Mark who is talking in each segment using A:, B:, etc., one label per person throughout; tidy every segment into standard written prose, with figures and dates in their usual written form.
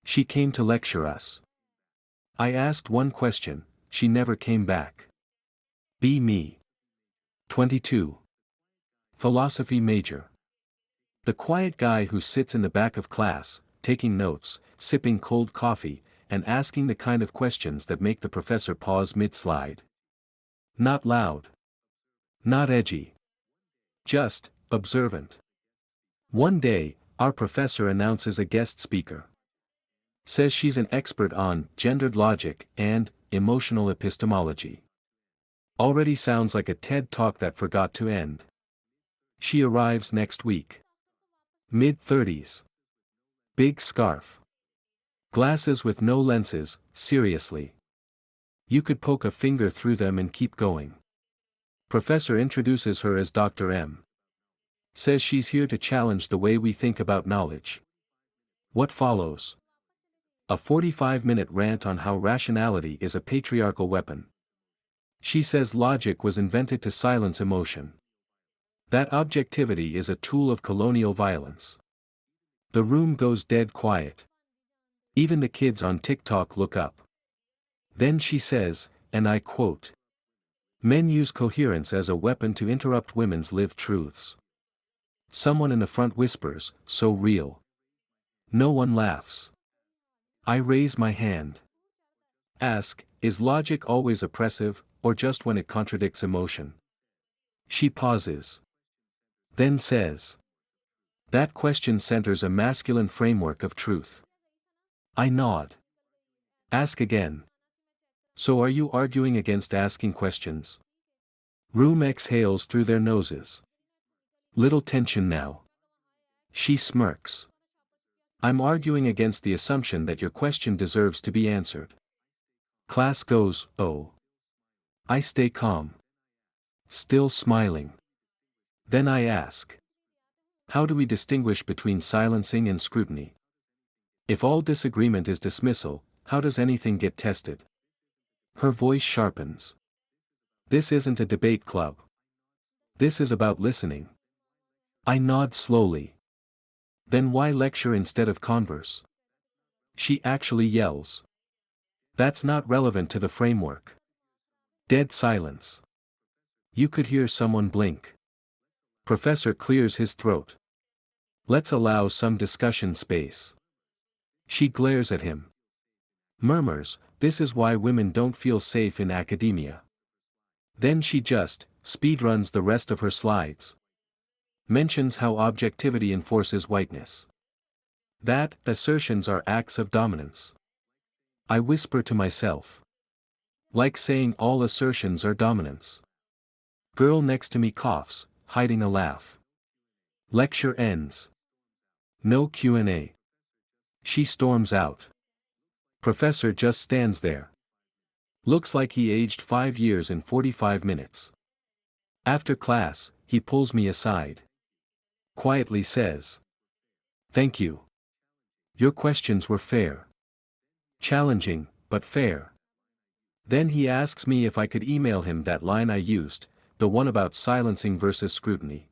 A: She came to lecture us. I asked one question, she never came back. Be me. 22. Philosophy major. The quiet guy who sits in the back of class, taking notes, sipping cold coffee, and asking the kind of questions that make the professor pause mid-slide. Not loud. Not edgy. Just, observant. One day, our professor announces a guest speaker. Says she's an expert on gendered logic and emotional epistemology. Already sounds like a TED talk that forgot to end. She arrives next week. Mid-30s. Big scarf. Glasses with no lenses, seriously. You could poke a finger through them and keep going. Professor introduces her as Dr. M. Says she's here to challenge the way we think about knowledge. What follows? A 45-minute rant on how rationality is a patriarchal weapon. She says logic was invented to silence emotion. That objectivity is a tool of colonial violence. The room goes dead quiet. Even the kids on TikTok look up. Then she says, and I quote, "Men use coherence as a weapon to interrupt women's lived truths." Someone in the front whispers, "So real." No one laughs. I raise my hand. Ask, is logic always oppressive, or just when it contradicts emotion? She pauses. Then says, that question centers a masculine framework of truth. I nod. Ask again. So are you arguing against asking questions? Room exhales through their noses. Little tension now. She smirks. I'm arguing against the assumption that your question deserves to be answered. Class goes, oh. I stay calm. Still smiling. Then I ask. How do we distinguish between silencing and scrutiny? If all disagreement is dismissal, how does anything get tested? Her voice sharpens. This isn't a debate club. This is about listening. I nod slowly. Then why lecture instead of converse? She actually yells. That's not relevant to the framework. Dead silence. You could hear someone blink. Professor clears his throat. Let's allow some discussion space. She glares at him. Murmurs, this is why women don't feel safe in academia. Then she just speedruns the rest of her slides. Mentions how objectivity enforces whiteness. That assertions are acts of dominance. I whisper to myself. Like saying all assertions are dominance. Girl next to me coughs, hiding a laugh. Lecture ends. No Q&A. She storms out. Professor just stands there. Looks like he aged 5 years in 45 minutes. After class, he pulls me aside. Quietly says. Thank you. Your questions were fair. Challenging, but fair. Then he asks me if I could email him that line I used, the one about silencing versus scrutiny.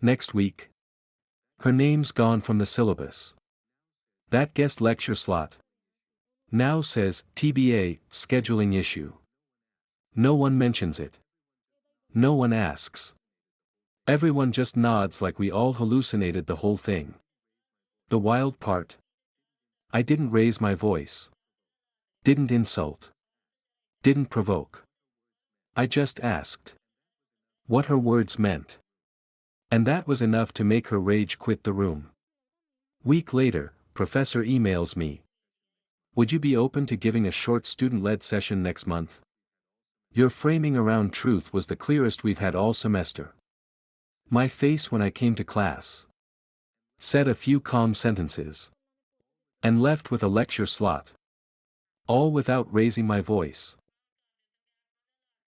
A: Next week. Her name's gone from the syllabus. That guest lecture slot. Now says, TBA, scheduling issue. No one mentions it. No one asks. Everyone just nods like we all hallucinated the whole thing. The wild part? I didn't raise my voice. Didn't insult. Didn't provoke. I just asked. What her words meant. And that was enough to make her rage quit the room. Week later, Professor emails me. Would you be open to giving a short student-led session next month? Your framing around truth was the clearest we've had all semester. My face when I came to class. Said a few calm sentences. And left with a lecture slot. All without raising my voice.